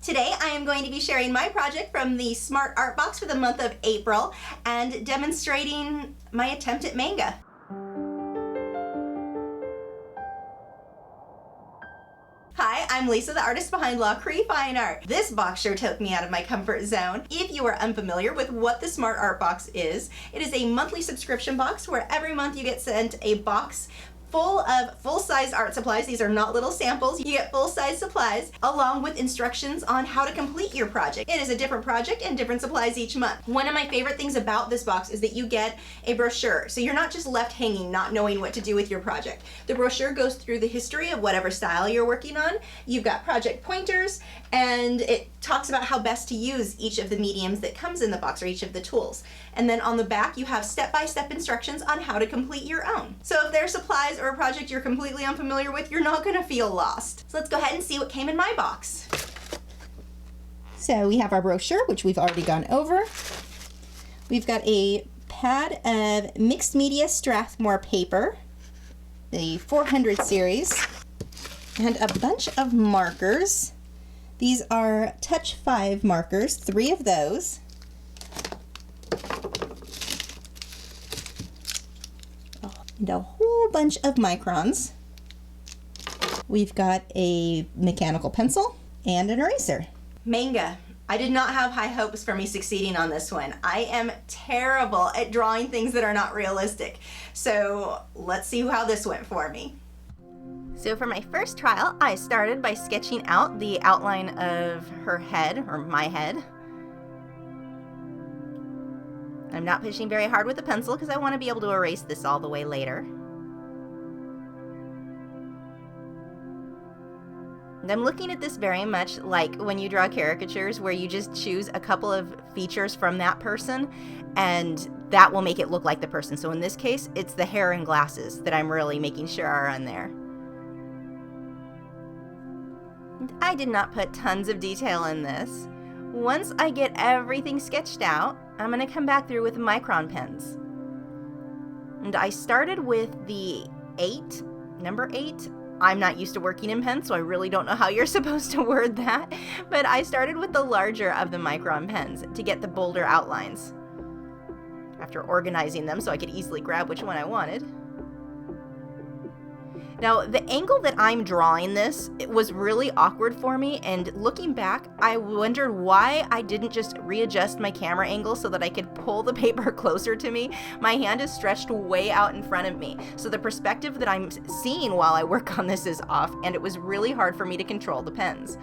Today I am going to be sharing my project from the Smart Art Box for the month of April and demonstrating my attempt at manga. Hi, I'm Lisa, the artist behind Lachri Fine Art. This box sure took me out of my comfort zone. If you are unfamiliar with what the Smart Art Box is, it is a monthly subscription box where every month you get sent a box full of full-size art supplies. These are not little samples. You get full-size supplies along with instructions on how to complete your project. It is a different project and different supplies each month. One of my favorite things about this box is that you get a brochure. So you're not just left hanging, not knowing what to do with your project. The brochure goes through the history of whatever style you're working on. You've got project pointers, and it talks about how best to use each of the mediums that comes in the box or each of the tools. And then on the back, you have step-by-step instructions on how to complete your own. So if there's supplies or a project you're completely unfamiliar with, you're not gonna feel lost. So let's go ahead and see what came in my box. So we have our brochure, which we've already gone over. We've got a pad of mixed media Strathmore paper, the 400 series, and a bunch of markers. These are Touch 5 markers, 3 of those. And a whole bunch of microns. We've got a mechanical pencil and an eraser. Manga. I did not have high hopes for me succeeding on this one. I am terrible at drawing things that are not realistic. So let's see how this went for me. So for my first trial, I started by sketching out the outline of her head, or my head. I'm not pushing very hard with the pencil because I want to be able to erase this all the way later. And I'm looking at this very much like when you draw caricatures, where you just choose a couple of features from that person and that will make it look like the person. So in this case, it's the hair and glasses that I'm really making sure are on there. And I did not put tons of detail in this. Once I get everything sketched out, I'm going to come back through with micron pens. And I started with the number 8. I'm not used to working in pens, so I really don't know how you're supposed to word that. But I started with the larger of the micron pens to get the bolder outlines, after organizing them so I could easily grab which one I wanted. Now, the angle that I'm drawing this, it was really awkward for me, and looking back, I wondered why I didn't just readjust my camera angle so that I could pull the paper closer to me. My hand is stretched way out in front of me, so the perspective that I'm seeing while I work on this is off, and it was really hard for me to control the pens.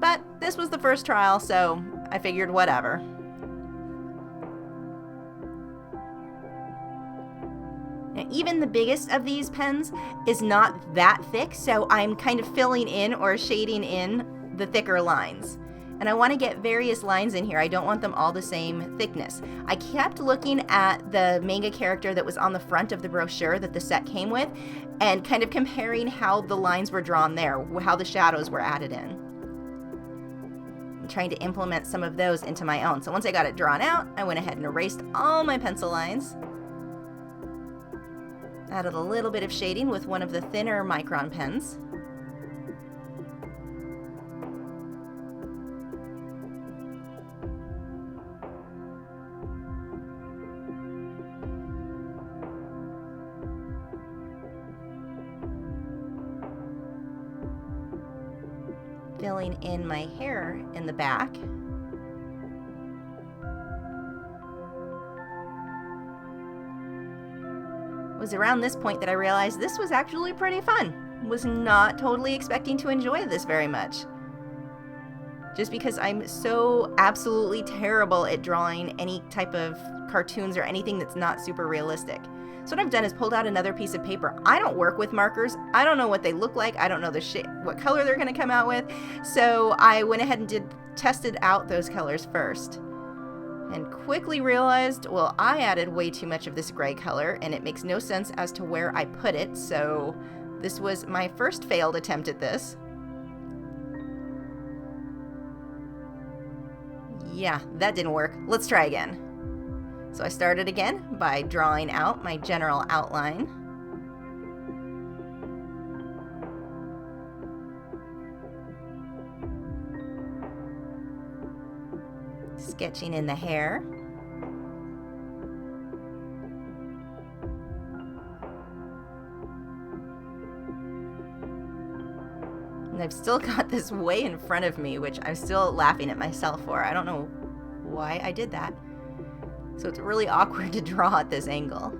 But this was the first trial, so I figured whatever. Now, even the biggest of these pens is not that thick, so I'm kind of filling in or shading in the thicker lines. And I want to get various lines in here. I don't want them all the same thickness. I kept looking at the manga character that was on the front of the brochure that the set came with, and kind of comparing how the lines were drawn there, how the shadows were added in. I'm trying to implement some of those into my own. So once I got it drawn out, I went ahead and erased all my pencil lines. Added a little bit of shading with one of the thinner micron pens. Filling in my hair in the back. It was around this point that I realized this was actually pretty fun. Was not totally expecting to enjoy this very much. Just because I'm so absolutely terrible at drawing any type of cartoons or anything that's not super realistic. So what I've done is pulled out another piece of paper. I don't work with markers. I don't know what they look like. I don't know what color they're going to come out with. So I went ahead and tested out those colors first. And quickly realized, well, I added way too much of this gray color, and it makes no sense as to where I put it, so this was my first failed attempt at this. Yeah, that didn't work. Let's try again. So I started again by drawing out my general outline. Sketching in the hair. And I've still got this way in front of me, which I'm still laughing at myself for. I don't know why I did that. So it's really awkward to draw at this angle.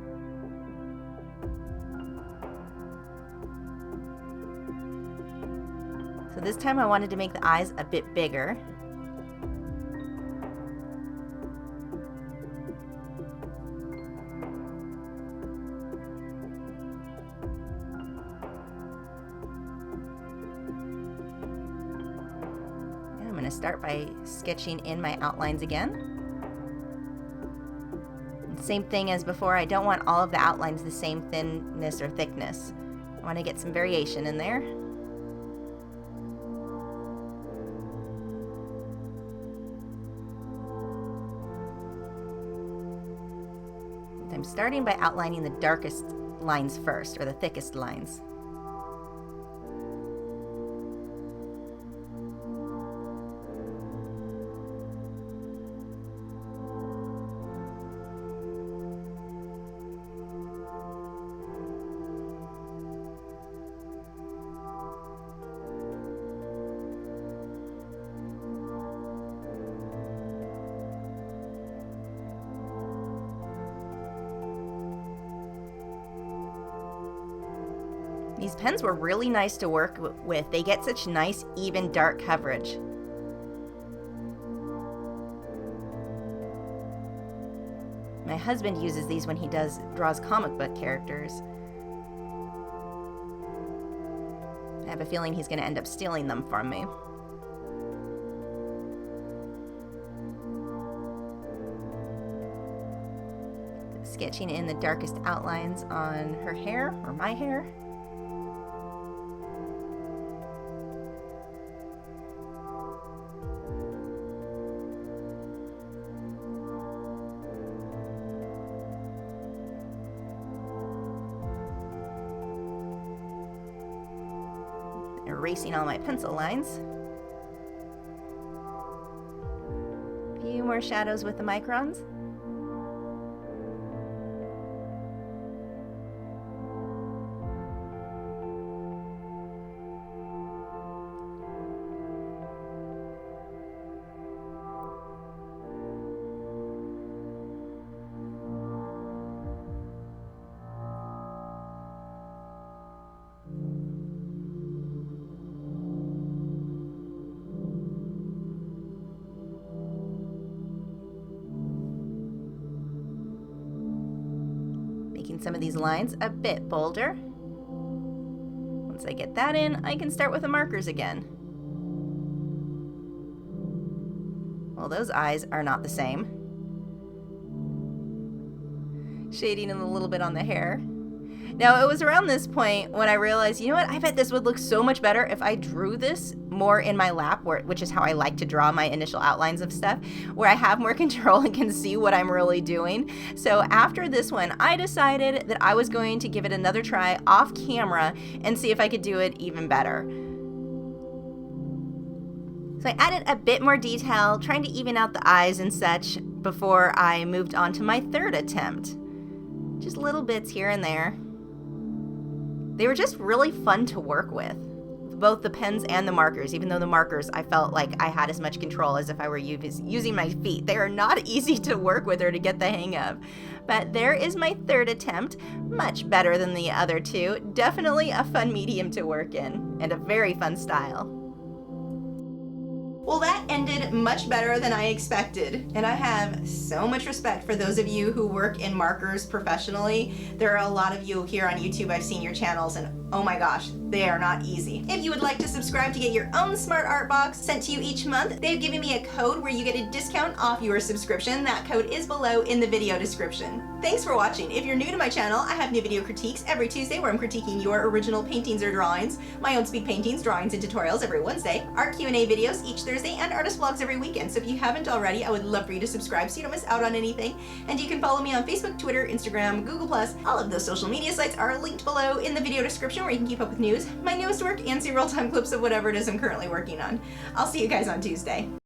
So this time I wanted to make the eyes a bit bigger. And I'm going to start by sketching in my outlines again. Same thing as before, I don't want all of the outlines the same thinness or thickness. I want to get some variation in there. I'm starting by outlining the darkest lines first, or the thickest lines. These pens were really nice to work with. They get such nice, even, dark coverage. My husband uses these when he draws comic book characters. I have a feeling he's going to end up stealing them from me. Sketching in the darkest outlines on her hair, or my hair. Erasing all my pencil lines. A few more shadows with the microns. Making some of these lines a bit bolder. Once I get that in, I can start with the markers again. Well, those eyes are not the same. Shading in a little bit on the hair. Now, it was around this point when I realized, you know what, I bet this would look so much better if I drew this more in my lap, which is how I like to draw my initial outlines of stuff, where I have more control and can see what I'm really doing. So after this one, I decided that I was going to give it another try off camera and see if I could do it even better. So I added a bit more detail, trying to even out the eyes and such, before I moved on to my third attempt. Just little bits here and there. They were just really fun to work with, both the pens and the markers, even though the markers I felt like I had as much control as if I were using my feet. They are not easy to work with or to get the hang of. But there is my third attempt, much better than the other two. Definitely a fun medium to work in, and a very fun style. Well, that ended much better than I expected, and I have so much respect for those of you who work in markers professionally. There are a lot of you here on YouTube. I've seen your channels, and oh my gosh, they are not easy. If you would like to subscribe to get your own smart art box sent to you each month, they've given me a code where you get a discount off your subscription. That code is below in the video description. Thanks for watching. If you're new to my channel, I have new video critiques every Tuesday where I'm critiquing your original paintings or drawings, my own speed paintings, drawings, and tutorials every Wednesday, art Q&A videos each Thursday, and artist vlogs every weekend. So if you haven't already, I would love for you to subscribe so you don't miss out on anything. And you can follow me on Facebook, Twitter, Instagram, Google+. All of those social media sites are linked below in the video description where you can keep up with news, my newest work, and see real-time clips of whatever it is I'm currently working on. I'll see you guys on Tuesday.